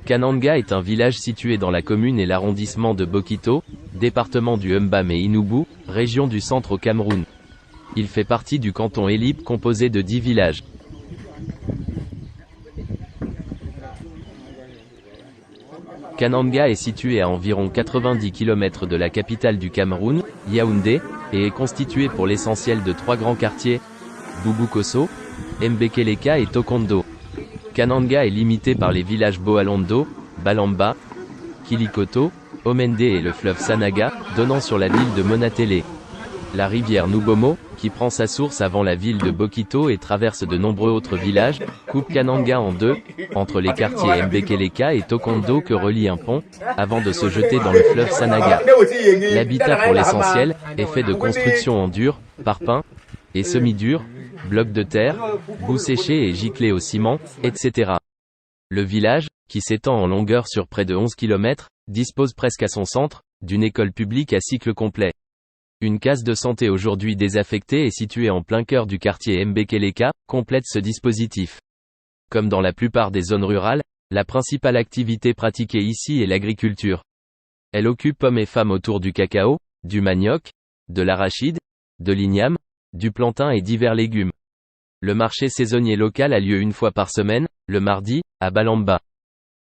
Kananga est un village situé dans la commune et l'arrondissement de Bokito, département du Mbam-et-Inoubou, région du Centre au Cameroun. Il fait partie du canton Elip composé de 10 villages. Kananga est situé à environ 90 km de la capitale du Cameroun, Yaoundé, et est constitué pour l'essentiel de 3 grands quartiers, Bouboukosso, Mbekeleka et Tokondo. Kananga est limité par les villages Boalondo, Balamba, Kilikoto, Omende et le fleuve Sanaga, donnant sur la ville de Monatele. La rivière Nubomo, qui prend sa source avant la ville de Bokito et traverse de nombreux autres villages, coupe Kananga en deux, entre les quartiers Mbekeleka et Tokondo que relie un pont, avant de se jeter dans le fleuve Sanaga. L'habitat pour l'essentiel, est fait de constructions en dur, parpaing, et semi-dur, blocs de terre, boue séchée et giclée au ciment, etc. Le village, qui s'étend en longueur sur près de 11 km, dispose presque à son centre, d'une école publique à cycle complet. Une case de santé aujourd'hui désaffectée et située en plein cœur du quartier Mbekeleka, complète ce dispositif. Comme dans la plupart des zones rurales, la principale activité pratiquée ici est l'agriculture. Elle occupe hommes et femmes autour du cacao, du manioc, de l'arachide, de l'igname, du plantain et divers légumes. Le marché saisonnier local a lieu une fois par semaine, le mardi, à Balamba.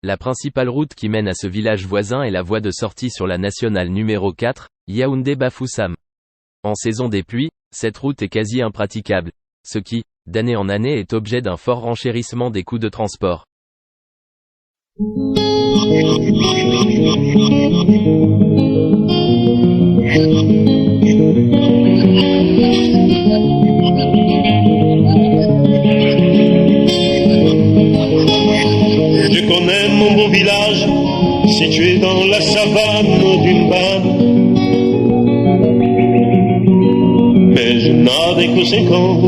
La principale route qui mène à ce village voisin est la voie de sortie sur la nationale numéro 4, Yaoundé-Bafoussam. En saison des pluies, cette route est quasi impraticable, ce qui, d'année en année est objet d'un fort renchérissement des coûts de transport. Je connais mon beau village, situé dans la savane d'une Mbam. Mais je n'avais que 5 ans,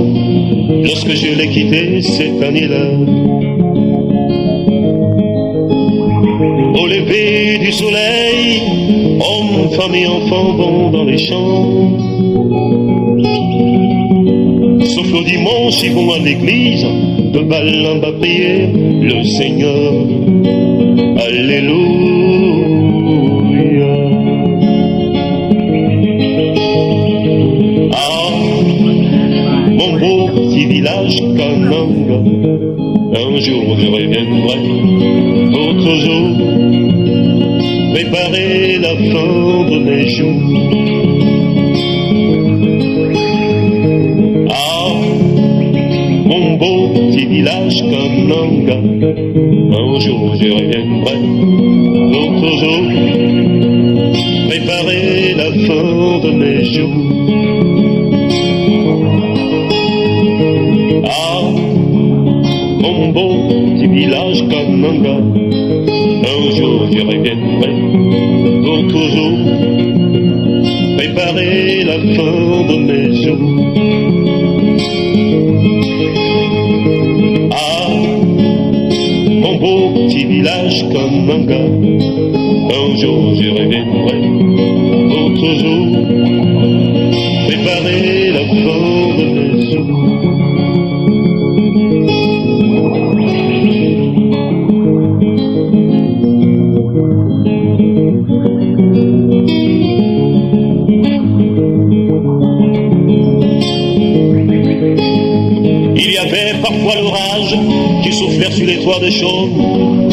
lorsque je l'ai quitté cette année-là. Au lever du soleil, hommes, femmes et enfants vont dans les champs. Sauf le dimanche, ils vont à l'église, de Balamba prier le Seigneur. Alléluia. Ah, mon beau petit village Kananga, un jour je reviendrai pour toujours préparer la fin de mes jours. Mon beau petit village Kananga, un jour je reviendrai pour toujours préparer la fin de mes jours. Ah, mon beau petit village Kananga, un jour je reviendrai pour toujours préparer la fin de mes jours. Mon beau petit village Kananga, un jour je reviendrai pour toujours préparer la fin de mes jours. Il y avait parfois l'orage qui soufflait sur les toits des chaumes.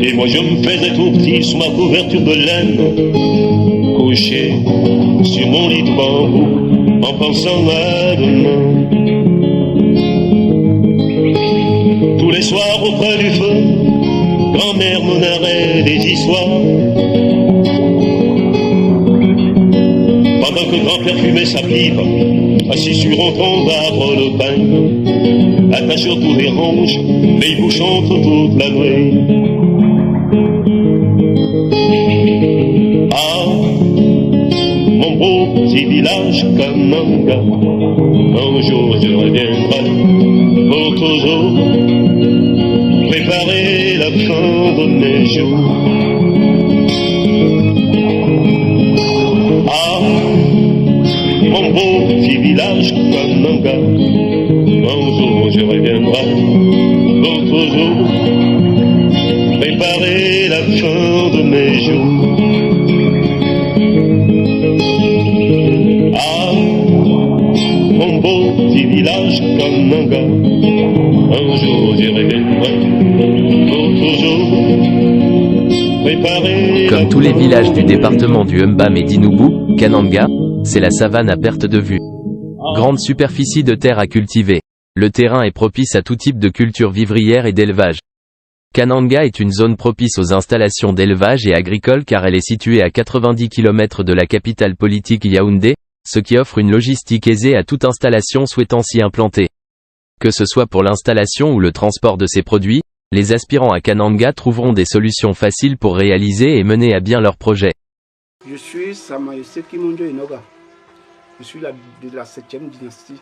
Et moi je me faisais tout petit sous ma couverture de laine, couché sur mon lit de bambou, en pensant à demain. Tous les soirs auprès du feu, grand-mère me narrait des histoires, pendant que grand-père fumait sa pipe, assis sur un tronc d'arbre de pin, attaché autour des ronges, les bouches entre toute la nuit. Ah, mon beau petit village Kananga, un jour je reviendrai pour toujours préparer la fin de mes jours. Ah, mon beau petit village Kananga, un jour je reviendrai pour toujours fin de mes jours. Ah, mon beau petit village Kananga, un jour j'irai pour toujours préparer. Comme tous les villages du département du Mbam et d'Inubu, Kananga, c'est la savane à perte de vue. Grande superficie de terre à cultiver. Le terrain est propice à tout type de culture vivrière et d'élevage. Kananga est une zone propice aux installations d'élevage et agricole car elle est située à 90 km de la capitale politique Yaoundé, ce qui offre une logistique aisée à toute installation souhaitant s'y implanter. Que ce soit pour l'installation ou le transport de ces produits, les aspirants à Kananga trouveront des solutions faciles pour réaliser et mener à bien leurs projets. Je suis Sa Majesté Kimonjo Inoga. Je suis de la 7e dynastie.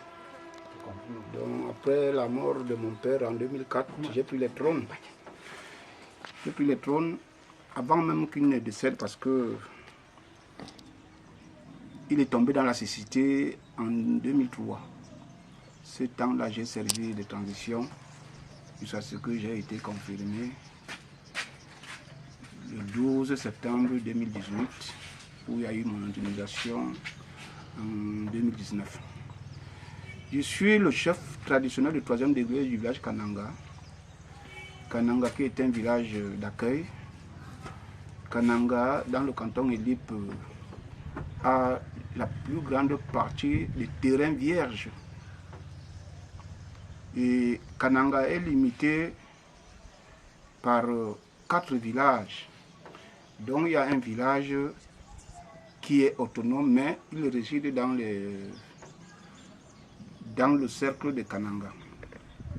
Donc, après la mort de mon père en 2004, j'ai pris le trône. J'ai pris le trône avant même qu'il ne décède parce que il est tombé dans la cécité en 2003. Ce temps-là, j'ai servi de transition jusqu'à ce que j'ai été confirmé le 12 septembre 2018 où il y a eu mon intronisation en 2019. Je suis le chef traditionnel du 3e degré du village Kananga. Kananga qui est un village d'accueil. Kananga, dans le canton Elip, a la plus grande partie des terrains vierges. Et Kananga est limité par 4 villages. Donc il y a un village qui est autonome, mais il réside dans le cercle de Kananga,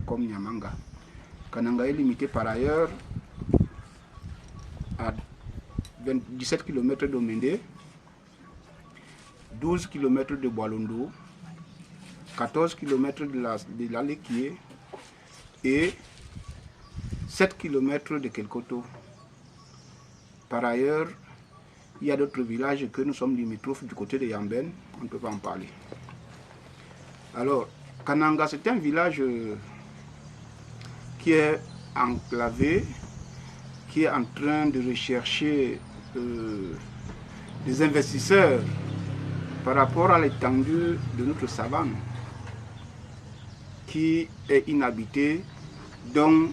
comme Nyamanga. Kananga est limité par ailleurs à 17 km d'Omende, 12 km de Boalondo, 14 km de la Lekié et 7 km de Kelkoto. Par ailleurs, il y a d'autres villages que nous sommes limitrophes du côté de Yamben, on ne peut pas en parler. Alors, Kananga, c'est un village qui est enclavé, qui est en train de rechercher des investisseurs par rapport à l'étendue de notre savane qui est inhabitée, dont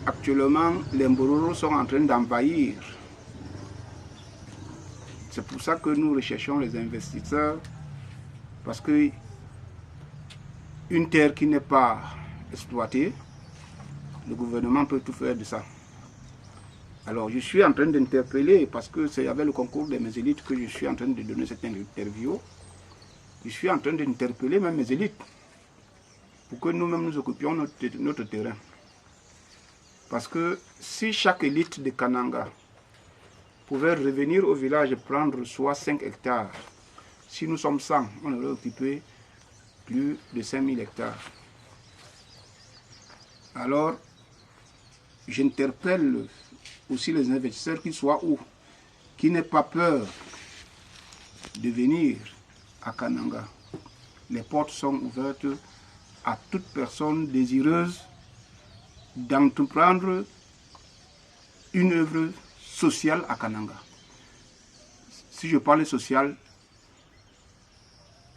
actuellement les Mbororo sont en train d'envahir. C'est pour ça que nous recherchons les investisseurs, parce que une terre qui n'est pas exploitée, le gouvernement peut tout faire de ça. Alors je suis en train d'interpeller, parce que c'est avec le concours de mes élites que je suis en train de donner cette interview, je suis en train d'interpeller même mes élites, pour que nous-mêmes nous occupions notre terrain. Parce que si chaque élite de Kananga pouvait revenir au village et prendre soit 5 hectares, si nous sommes 100, on aurait occupé plus de 5000 hectares. Alors, j'interpelle aussi les investisseurs qui soient où, qui n'aient pas peur de venir à Kananga. Les portes sont ouvertes à toute personne désireuse d'entreprendre une œuvre sociale à Kananga. Si je parle social,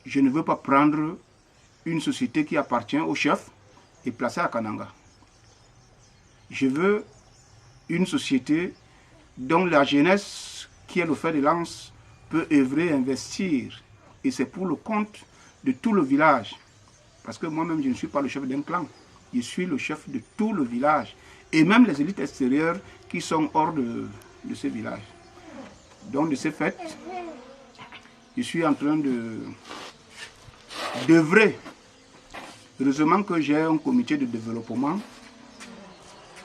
je ne veux pas prendre une société qui appartient au chef et placer à Kananga. Je veux une société dont la jeunesse, qui est le fer de lance, peut œuvrer, investir. Et c'est pour le compte de tout le village. Parce que moi-même, je ne suis pas le chef d'un clan. Je suis le chef de tout le village. Et même les élites extérieures qui sont hors de ce village. Donc, de ce fait, je suis en train d'œuvrer. Heureusement que j'ai un comité de développement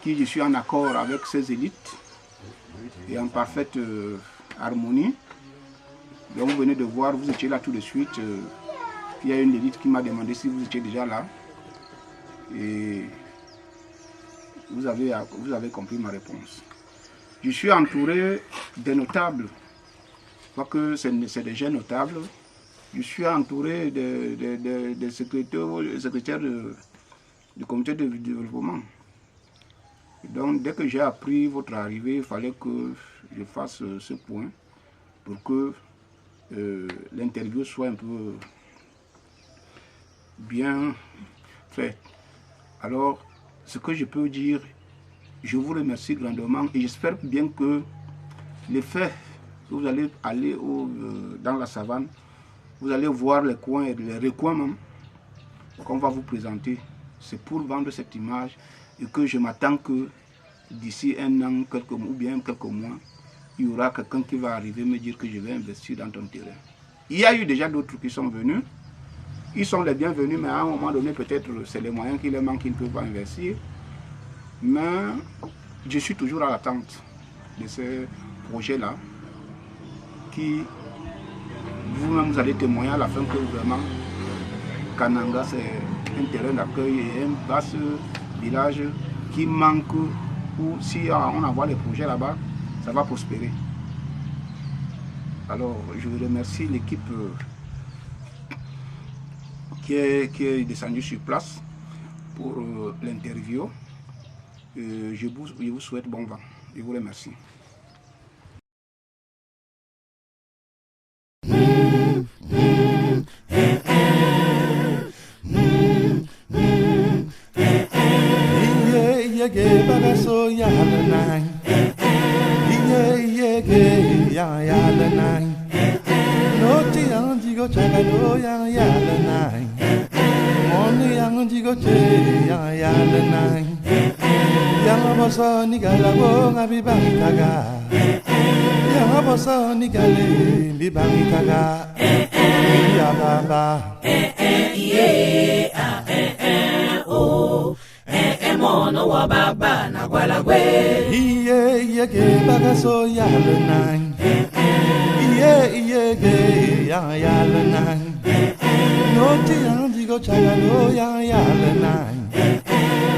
qui je suis en accord avec ces élites et en parfaite harmonie. Donc vous venez de voir, vous étiez là tout de suite. Il y a une élite qui m'a demandé si vous étiez déjà là. Et vous avez compris ma réponse. Je suis entouré des notables. Pas que c'est des jeunes notables. Je suis entouré des secrétaires du comité de développement. Donc, dès que j'ai appris votre arrivée, il fallait que je fasse ce point pour que l'interview soit un peu bien faite. Alors, ce que je peux dire, je vous remercie grandement et j'espère bien que les faits, vous allez aller dans la savane, vous allez voir les coins et les recoins même qu'on va vous présenter. C'est pour vendre cette image et que je m'attends que d'ici un an, ou bien quelques mois, il y aura quelqu'un qui va arriver me dire que je vais investir dans ton terrain. Il y a eu déjà d'autres qui sont venus. Ils sont les bienvenus, mais à un moment donné, peut-être c'est les moyens qui leur manquent, ils ne peuvent pas investir. Mais je suis toujours à l'attente de ces projets-là qui, vous-même, vous allez témoigner à la fin que vraiment, Kananga, c'est un terrain d'accueil et un vaste village qui manque, ou si on envoie les projets là-bas, ça va prospérer. Alors, je remercie l'équipe qui est descendue sur place pour l'interview. Je vous souhaite bon vent. Je vous remercie. Mono wa baba na gwala gwe iye ge bagaso ya le nang iye ge ya le nang no ti yang ji go chaga no ya le nang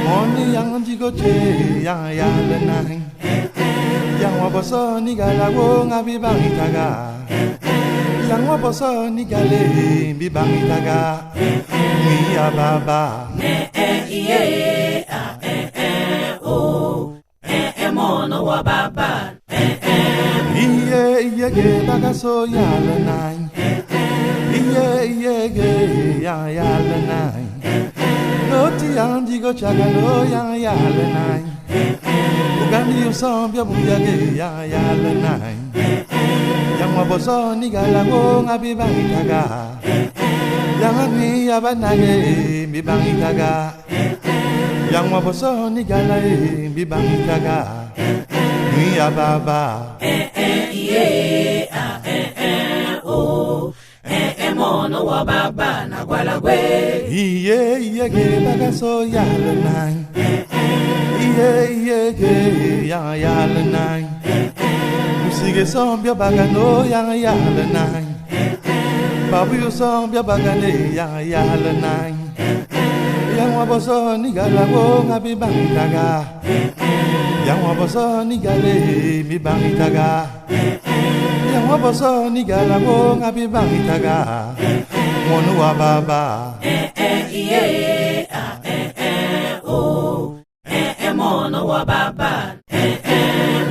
moni yang ji go che ya le nang yang wa boso ni gala wo ngabi bangitaga yang wa boso ni gale bi bangitaga mi ya baba iye mono wa baba iye ge bagaso ya le nang iye ge ya le nang no ti andi go chaga no ya le nang ugani usombia buya ge ya le nang yang wa boso ni gala go ngabi bangitaga yang ni abanage mi bangitaga yang wa boso ni gala mi bangitaga mi ya baba iye mono wa baba na gwala gwe iye ge bagaso ya le nang iye ge ya le nang musige sombia bagano ya le nang babu yo sombia bagane ya le nang yang wa boso ni gala wo ngabi bangitaga yang wa boso ni gale mi bangitaga yang wa boso ni gala wo ngabi bangitaga mono wa baba iye mono wa baba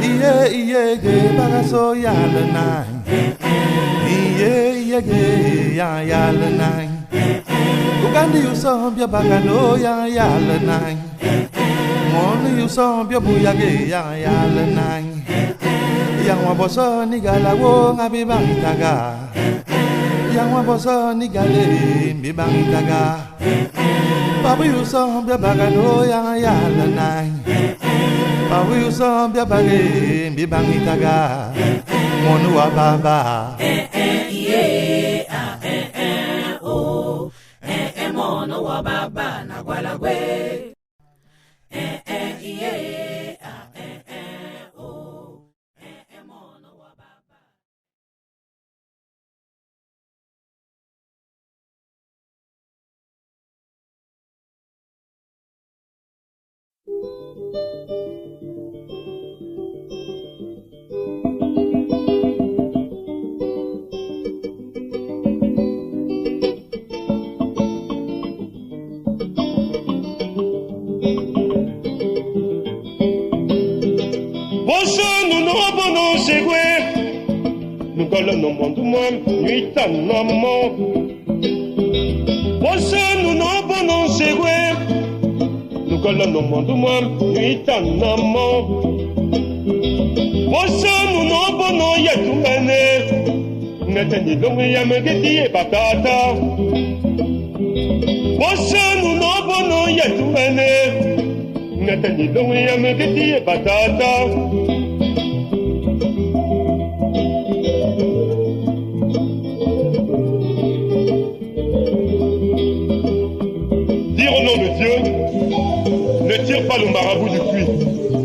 iye ge bagaso ya le nang iye ge ya le nang ugandi usombia bagano ya le nang moni usombia buya ge ya le nang yang wa boso ni gala wo ngabi bangitaga yang wa boso ni gale mi bangitaga babu usombia bagano ya le nang babu usombia bage mi bangitaga mono wa baba iye mono wa baba na gwala gwe iye mono wa baba. colle no monde moi nuit tanamo Bosse nous non bonon segwe nous colle no monde moi nuit tanamo Bosse nous non bonon yetumene Netani longue yamegeti e batata Bosse nous non bonon yetumene Netani longue yamegeti e batata Dire au nom de Dieu, ne tire pas le marabout du puits.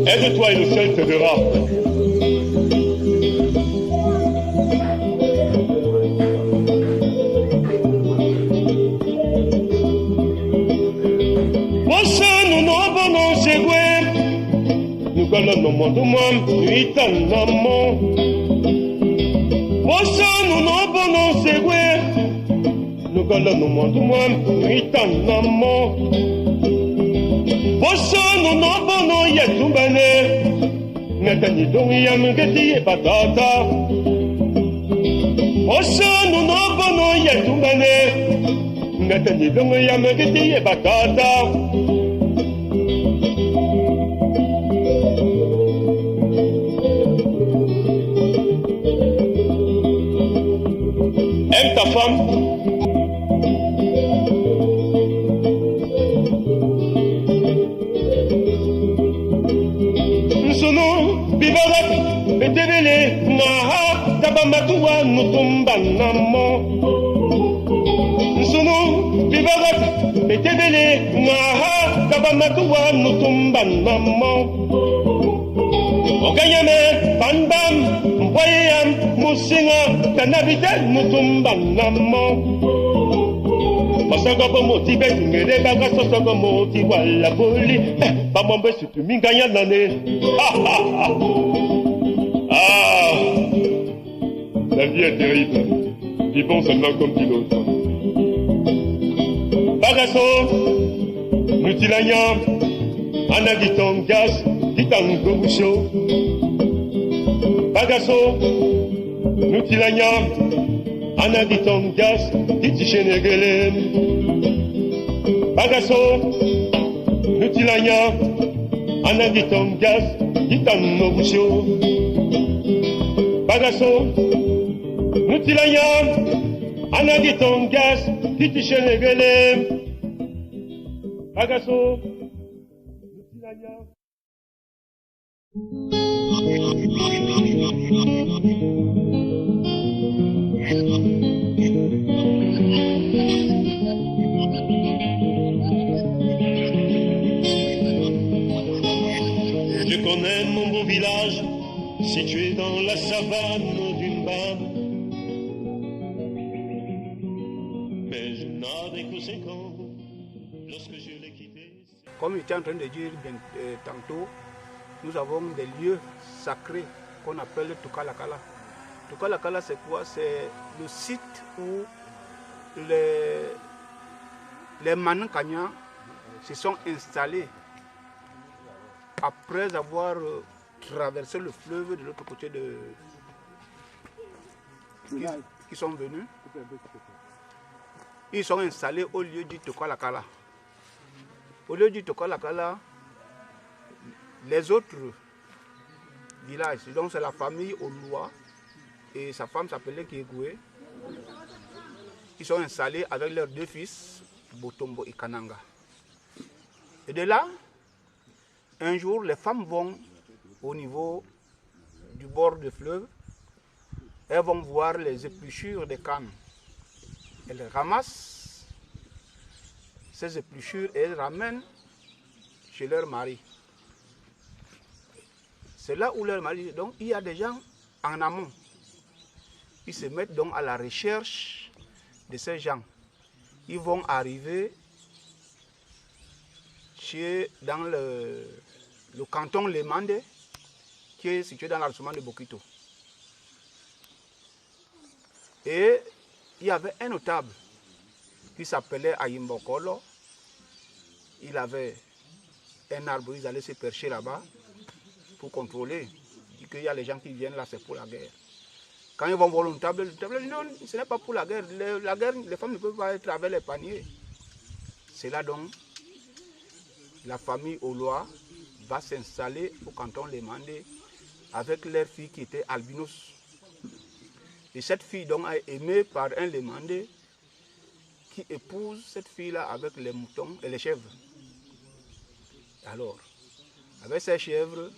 Aide-toi et le ciel t'aidera. Bossa nous non bonon segwe, nous galons no monde moi nuit tanamo. Bossa nous non bonon segwe. Nous galons no monde moi nuit tanamo Bosso nous non bono yetumbane Netani dongi yamgeti e batata Bosso nous non bono yetumbane Netani dongi yamgeti e batata Aime ta femme Betebele naha tabamatuwa nutumba namo Nsunu bibagat betebele naha tabamatuwa nutumba namo Okayame panbam mpoyam musinga tanabite nutumba namo Masagobo moti betungere baga sosogo moti wala boli Bamambe sutu minganya nane Ah, la vie est terrible. Vivons seulement comme dit l'autre. Bagasso, mutilanya, anagiton gas, kitango busho. Bagasso, mutilanya, anagiton gas, kitichenegele. Bagasso, mutilanya, anagiton gas, kitango busho. Bagasso, mutilanya, anagiton gas, kitichenegele. Bagasso, mutilanya. Je connais mon beau village, situé dans la savane d'une bande. Mais je n'avais que 5 ans lorsque je l'ai quitté. Comme j'étais en train de dire tantôt, nous avons des lieux sacrés qu'on appelle Tukalakala. Tukalakala, c'est quoi? C'est le site où les Manankanyans se sont installés après avoir traversé le fleuve de l'autre côté qui sont venus. Ils sont installés au lieu du Tukalakala. Au lieu du Tukalakala, les autres villages, donc c'est la famille Oloua et sa femme s'appelait Kiegoué. Ils sont installés avec leurs 2 fils, Botombo et Kananga. Et de là, un jour, les femmes vont au niveau du bord du fleuve, elles vont voir les épluchures des cannes. Elles ramassent ces épluchures et elles ramènent chez leur mari. C'est là où leur mari... Donc il y a des gens en amont. Ils se mettent donc à la recherche de ces gens. Ils vont arriver dans le canton Lemande, qui est situé dans l'arrondissement de Bokito. Et il y avait un notable qui s'appelait Ayimbokolo. Il avait un arbre, ils allaient se percher là-bas pour contrôler. Il dit qu'il y a les gens qui viennent là, c'est pour la guerre. Quand ils vont voir le table non, ce n'est pas pour la guerre. La guerre, les femmes ne peuvent pas être avec les paniers. C'est là donc, la famille Oloa va s'installer au canton Lemandé avec leur fille qui était albinos. Et cette fille donc est aimée par un Lemandé qui épouse cette fille-là avec les moutons et les chèvres. Alors, avec ces chèvres,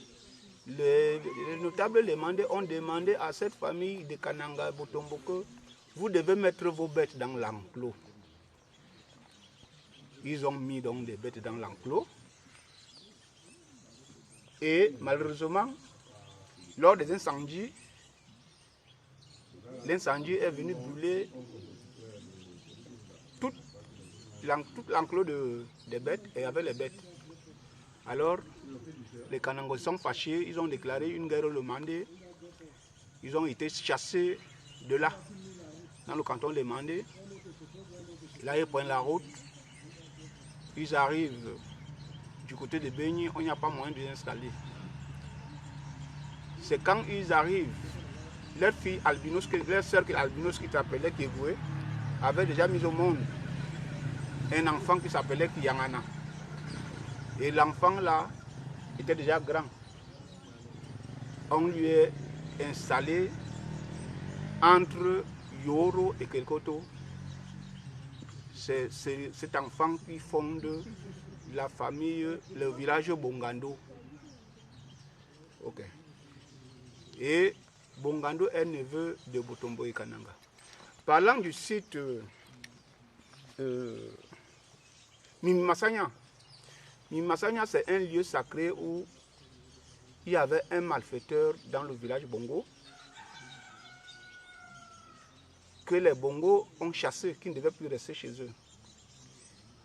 les notables Lemandés ont demandé à cette famille de Kananga Botombo que vous devez mettre vos bêtes dans l'enclos. Ils ont mis donc des bêtes dans l'enclos. Et malheureusement, lors des incendies, l'incendie est venu brûler tout l'enclos des bêtes et avec les bêtes. Alors, les Kanangos sont fâchés, ils ont déclaré une guerre au Lemandé. Ils ont été chassés de là, dans le canton Lemandé. Là, ils prennent la route. Ils arrivent du côté de Béni, on n'y a pas moyen de les installer. C'est quand ils arrivent, leur fille albinos, leur soeur albinos qui s'appelait Kevoué, avait déjà mis au monde un enfant qui s'appelait Kiyangana. Et l'enfant là était déjà grand. On lui est installé entre Yoro et Kelkoto. C'est cet enfant qui fonde la famille, le village Bongando. Ok. Et Bongando est neveu de Botombo et Kananga. Parlant du site Mimasanya. Mimasanya, c'est un lieu sacré où il y avait un malfaiteur dans le village Bongo que les Bongos ont chassé, qui ne devaient plus rester chez eux.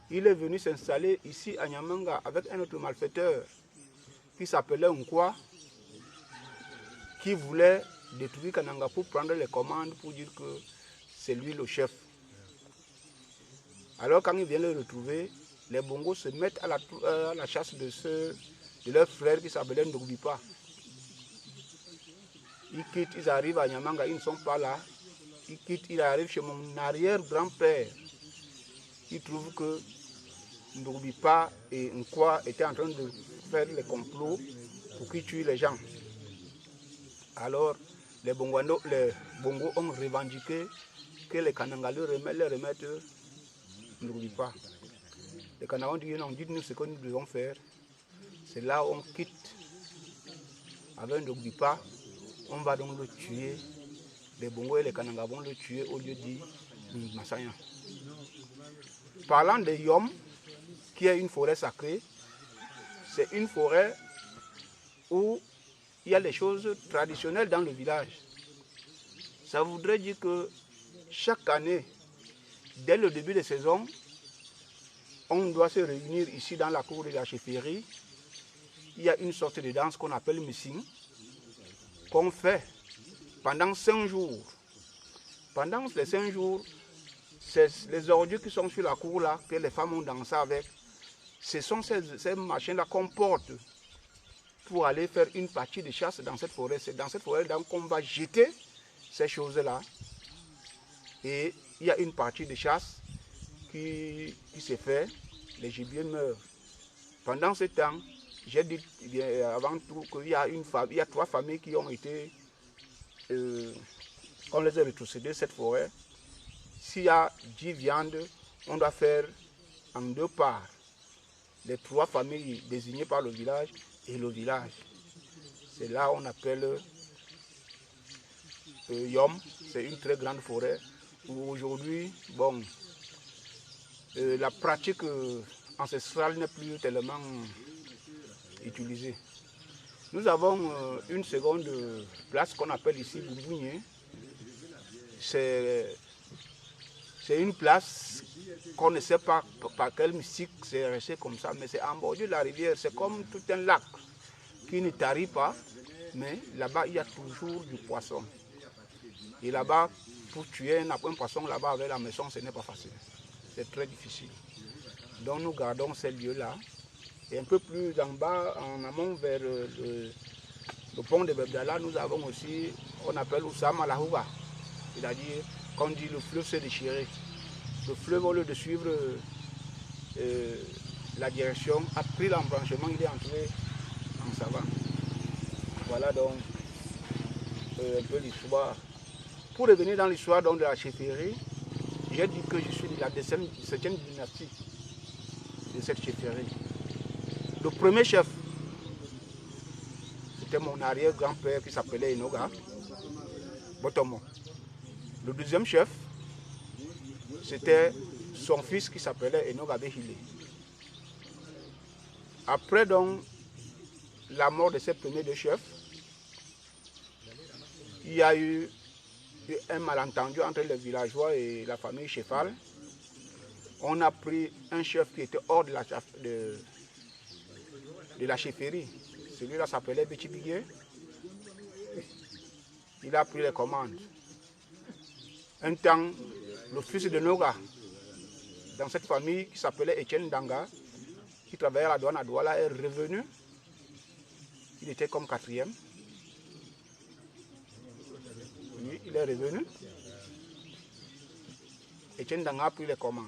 Il est venu s'installer ici à Nyamanga avec un autre malfaiteur qui s'appelait Nkwa, qui voulait détruire Kananga pour prendre les commandes, pour dire que c'est lui le chef. Alors quand il vient le retrouver, les Bongos se mettent à la chasse de leur frère qui s'appelait Ndogbipa. Ils quittent, ils arrivent à Nyamanga, ils ne sont pas là. Ils quittent, ils arrivent chez mon arrière-grand-père. Ils trouvent que Ndogbipa et Nkwa étaient en train de faire les complots pour qu'ils tuent les gens. Alors, les Bongos ont revendiqué que les Kananga leur remettent Ndogbipa. Les Kananga ont dit non, dites-nous ce que nous devons faire. C'est là où on quitte avec Ndogbipa. On va donc le tuer. Les Bongos et les Kananga vont le tuer au lieu dit Masanya. Parlant de Yom, qui est une forêt sacrée, c'est une forêt où il y a des choses traditionnelles dans le village. Ça voudrait dire que chaque année, dès le début de saison, on doit se réunir ici dans la cour de la chefferie. Il y a une sorte de danse qu'on appelle missing, qu'on fait pendant 5 jours. Pendant les 5 jours, c'est les ordures qui sont sur la cour là, que les femmes ont dansé avec. Ce sont ces machines-là qu'on porte pour aller faire une partie de chasse dans cette forêt. C'est dans cette forêt qu'on va jeter ces choses-là. Et il y a une partie de chasse qui se fait, les gibiers meurent. Pendant ce temps, j'ai dit avant tout qu'il y a 3 familles qui ont été, on les a rétrocédées cette forêt. S'il y a 10 viandes, on doit faire en 2 parts. Les 3 familles désignées par le village et le village. C'est là on appelle Yom, c'est une très grande forêt où aujourd'hui, bon, la pratique ancestrale n'est plus tellement utilisée. Nous avons une seconde place qu'on appelle ici Boubounier. C'est une place qu'on ne sait pas par quel mystique c'est resté comme ça, mais c'est en bordure de la rivière, c'est comme tout un lac qui ne tarit pas, mais là-bas il y a toujours du poisson. Et là-bas, pour tuer un poisson là-bas avec la maison, ce n'est pas facile. C'est très difficile. Donc nous gardons ces lieux-là. Et un peu plus en bas, en amont vers Le pont de Bebdala, nous avons aussi, on appelle Oussama Lahouba. C'est-à-dire, quand on dit le fleuve s'est déchiré, le fleuve, au lieu de suivre la direction, a pris l'embranchement, il est entré en savane. Voilà donc un peu l'histoire. Pour revenir dans l'histoire de la chefferie, j'ai dit que je suis de la 17e dynastie de cette chefferie. Le premier chef, c'était mon arrière-grand-père qui s'appelait Enoga Botomo. Le deuxième chef, c'était son fils qui s'appelait Enoga Behile. Après donc la mort de ces premiers deux chefs, il y a eu un malentendu entre les villageois et la famille chefale. On a pris un chef qui était hors de la chefferie. Celui-là s'appelait Betibigué. Il a pris les commandes. Un temps, le fils de Noga, dans cette famille qui s'appelait Etienne Danga, qui travaillait à la douane à Douala, est revenu. Il était comme quatrième. Lui, il est revenu. Etienne Danga a pris les commandes.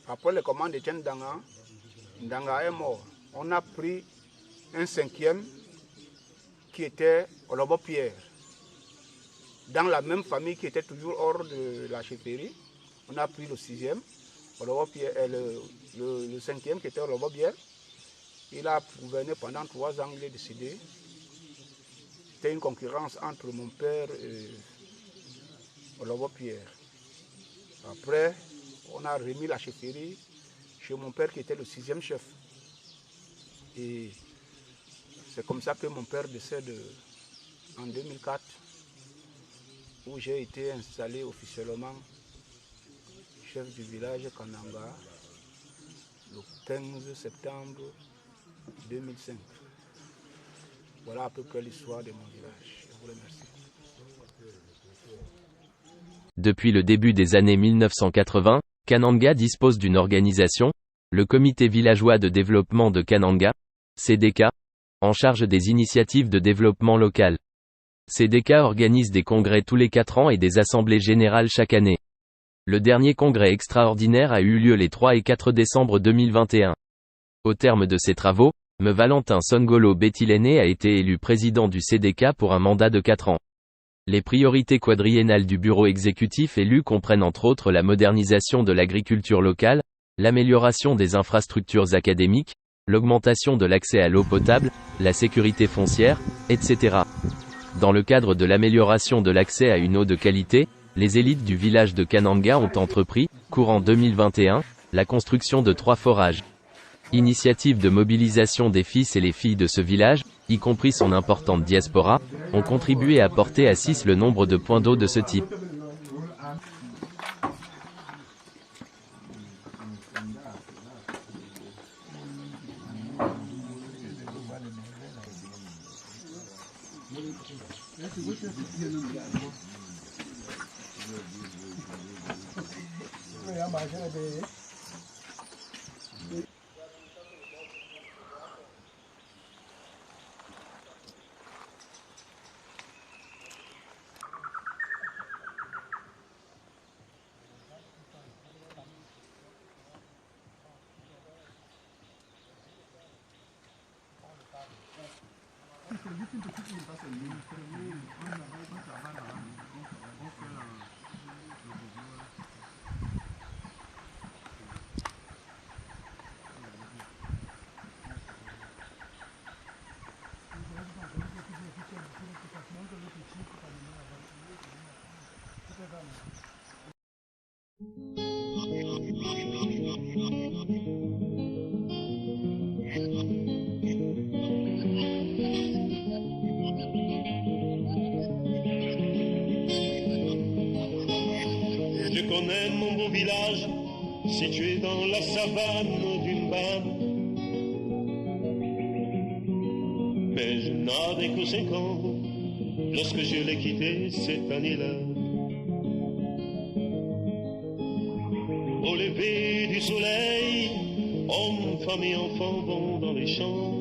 Après les commandes d'Etienne Danga, Ndanga est mort. On a pris un cinquième qui était Olobo Pierre. Dans la même famille qui était toujours hors de la chefferie, on a pris le sixième, Olobo Pierre, le cinquième qui était Olobo Pierre. Il a gouverné pendant 3 ans, il est décédé. C'était une concurrence entre mon père et Olobo Pierre. Après, on a remis la chefferie chez mon père qui était le 6e chef. Et c'est comme ça que mon père décède en 2004, où j'ai été installé officiellement chef du village Kananga le 15 septembre 2005. Voilà à peu près l'histoire de mon village. Je vous remercie. Depuis le début des années 1980, Kananga dispose d'une organisation, le Comité villageois de développement de Kananga, CDK, en charge des initiatives de développement local. CDK organise des congrès tous les 4 ans et des assemblées générales chaque année. Le dernier congrès extraordinaire a eu lieu les 3 et 4 décembre 2021. Au terme de ces travaux, M. Valentin Songolo Betilene a été élu président du CDK pour un mandat de 4 ans. Les priorités quadriennales du bureau exécutif élu comprennent entre autres la modernisation de l'agriculture locale, l'amélioration des infrastructures académiques, l'augmentation de l'accès à l'eau potable, la sécurité foncière, etc. Dans le cadre de l'amélioration de l'accès à une eau de qualité, les élites du village de Kananga ont entrepris, courant 2021, la construction de 3 forages. Initiative de mobilisation des fils et les filles de ce village, y compris son importante diaspora, ont contribué à porter à 6 le nombre de points d'eau de ce type. Je connais mon beau village, situé dans la savane d'une bande. Mais je n'avais que 5 ans lorsque je l'ai quitté cette année-là. Au lever du soleil, hommes, femmes et enfants vont dans les champs.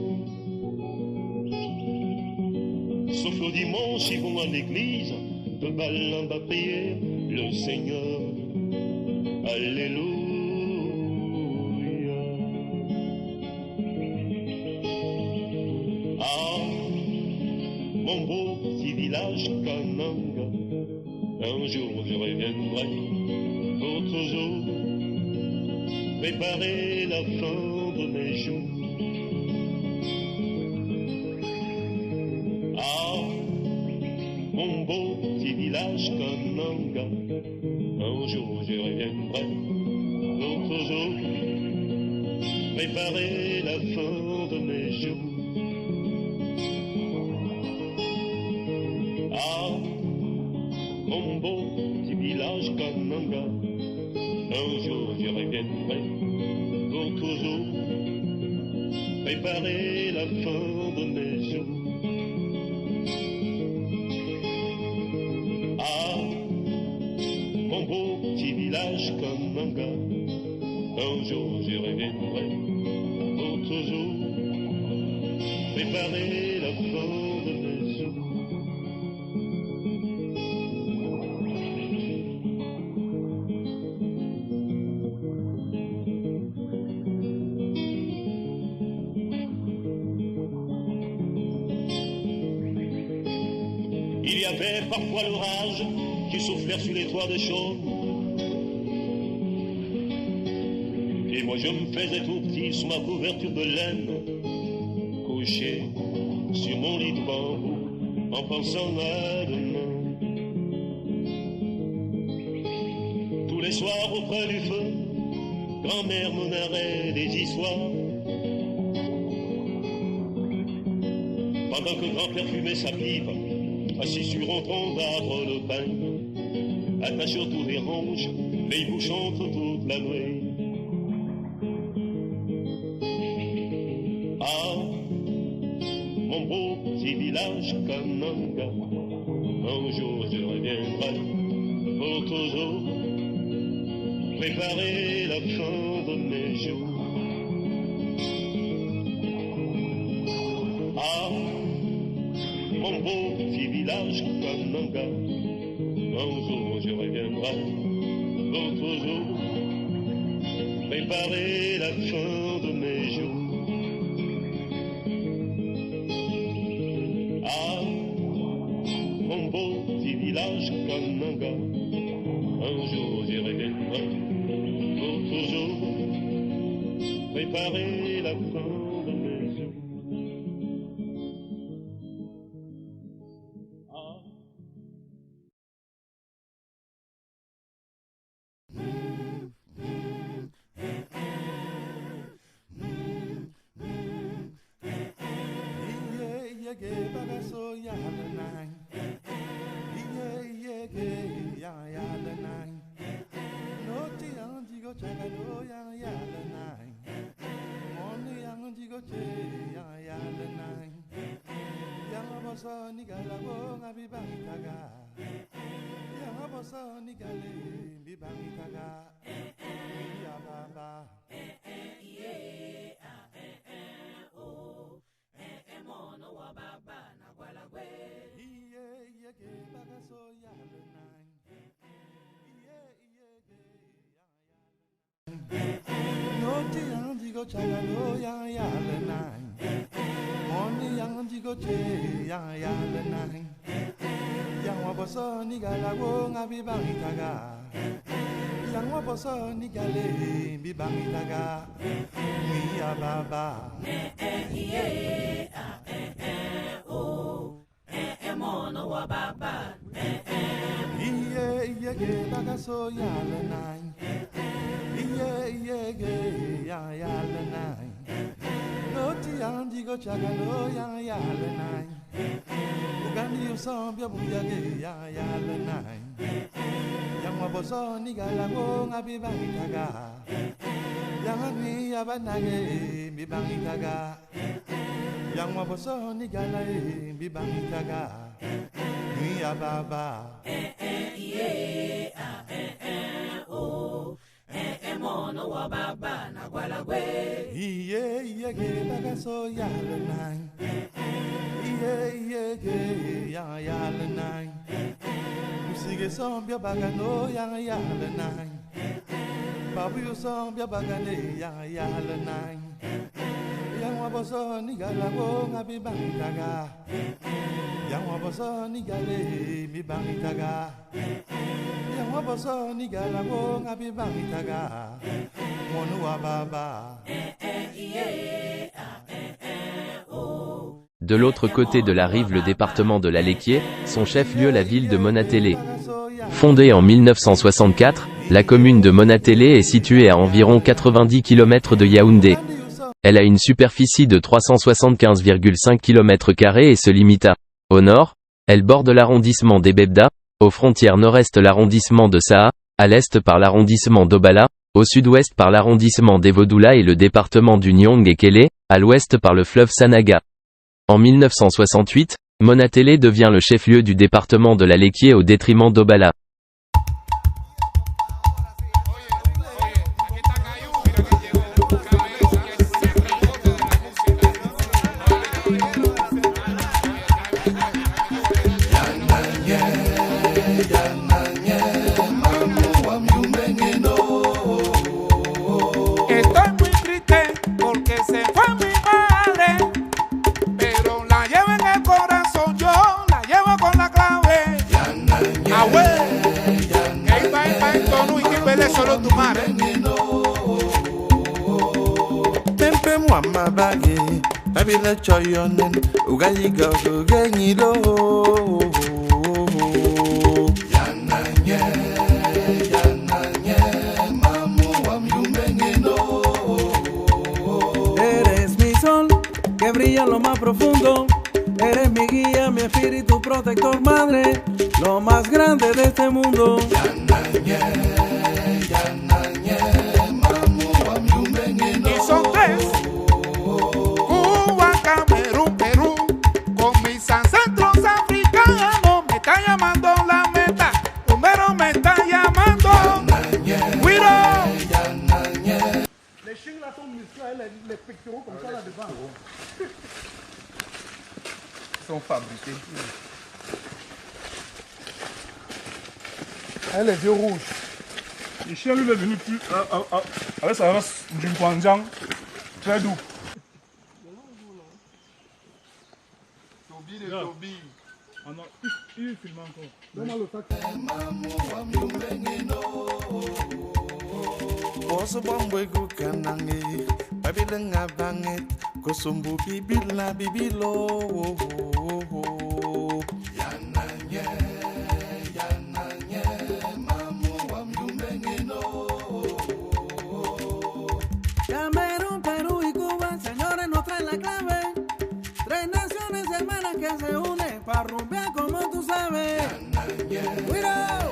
le dimanche, ils vont à l'église, de balle en bas prier le Seigneur. Alléluia. Ah, mon beau petit village Kananga, un jour je reviendrai pour toujours préparer la fin de mes jours. Ah, mon beau petit village Kananga, un jour je reviendrai pour toujours préparer la fin de mes jours. Ah, mon beau petit village Kananga, un jour je reviendrai pour toujours préparer la fin de mes jours. Ah, mon beau petit village Kananga, un jour je reviendrai pour toujours préparer la fin de mes jours. Il y avait parfois l'orage qui soufflait sur les toits de chaume. Et moi je me faisais tout petit sous ma couverture de laine, couché sur mon lit de bambou en pensant à demain. Tous les soirs auprès du feu, grand-mère me narrait des histoires, pendant que grand-père fumait sa pipe, assis sur un tronc d'arbre de pin, attaché autour des ranges, les hiboux chantent toute la nuit. Ah, mon beau petit village Kananga, un jour je reviendrai pour toujours préparer la fin de mes jours. Ah, mon beau petit village Kananga, un jour je reviendrai pour toujours préparer la fin de mes jours. Ah, mon beau petit village Kananga, un jour je reviendrai pour toujours préparer la fin de mes jours. Sige sombia bagano yang yala nang. Babu yo sombia bagane yang yala nang. Yang waboso ni galago ngabi bangitaga. Yang waboso ni gale mi bangitaga. Yang waboso ni galago ngabi bangitaga. Monu wa baba. De l'autre côté de la rive, le département de l'Aléquier, son chef-lieu la ville de Monatélé. Fondée en 1964, la commune de Monatélé est située à environ 90 km de Yaoundé. Elle a une superficie de 375,5 km² et se limite à, au nord, elle borde l'arrondissement d'Ebebda, aux frontières nord-est l'arrondissement de Saha, à l'est par l'arrondissement d'Obala, au sud-ouest par l'arrondissement d'Evodoula et le département du Nyong et Kélé, à l'ouest par le fleuve Sanaga. En 1968, Monatélé devient le chef-lieu du département de l'Aléquier au détriment d'Obala. Pempe mwama bagi, babila choyonen, ugali gogo genyido. Yananye, mamu wamyumengino. Eres mi sol, que brilla en lo más profundo. Eres mi guía, mi espíritu protector, madre, lo más grande de este mundo. Y son tres: Cuba, Camerún, Perú. Con mis ancestros africanos me está llamando la meta. Homero me está llamando. Guiro. Les chiens là sont musclés, les pectoraux comme ça là devant. Sont fabriqués. Elle les yeux rouges. Le chien lui est venu plus avec sa race du Kwanjang, très doux. Tobi de Tobi. Ah non, il filme encore. Donne-moi le sac. Boso bambwegu kanange, babilenga banget, kosumbu bibila bibilo. Yananye, mamu wamyumengino. Camerún, Perú y Cuba, señores, nos traen la clave. Tres naciones hermanas que se unen para rumbear como tú sabes. Cuidado.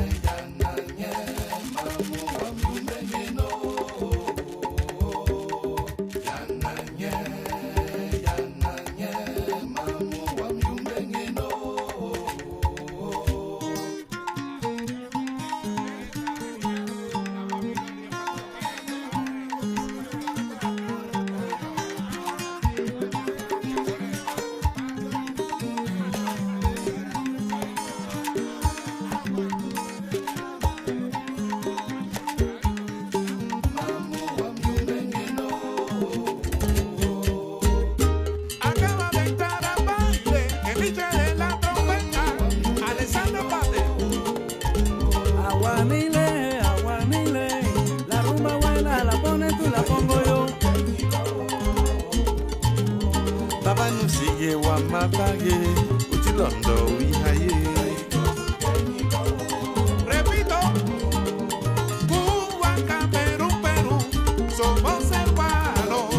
Baba nusiye wa mabage, utilondo wihaye. Repito: Cuba, Camerún, Perú, somos hermanos.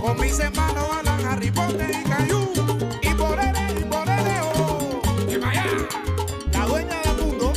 Con mis hermanos Alan, Harry Potter y Caillou. Y por él, oh. Y vaya, la dueña del mundo.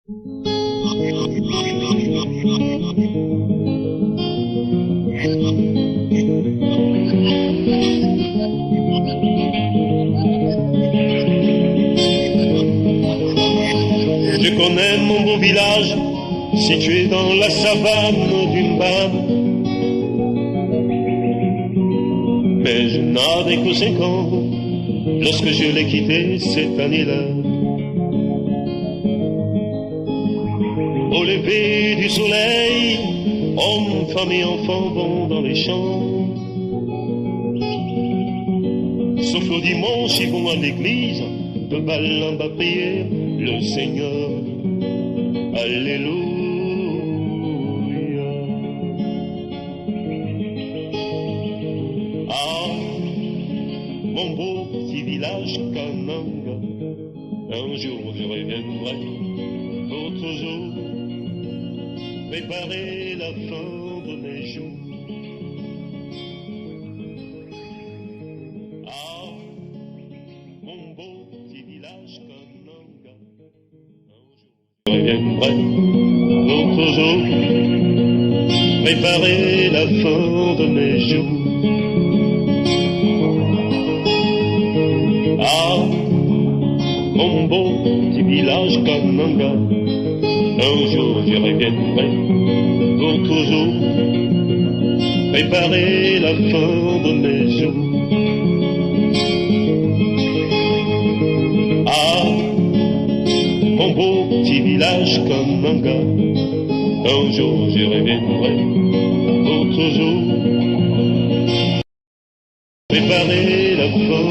Je connais mon beau village, situé dans la savane d'une bande. Mais je n'avais que 5 ans lorsque je l'ai quitté cette année-là. Au lever du soleil, hommes, femmes et enfants vont dans les champs. Sauf le dimanche, ils vont à l'église, de balle en bas prier le Seigneur. Alléluia. Ah, mon beau petit village Kananga, un jour je reviendrai pour toujours préparer la fin de mes jours. Ah, mon beau petit village Kananga, un jour je reviendrai pour toujours préparer la fin de mes jours. Ah, mon beau petit village Kananga, un jour je reviendrai pour toujours préparer la fin de mes jours. Ah, mon beau petit village Kananga, un jour je reviendrai pour toujours préparer la fin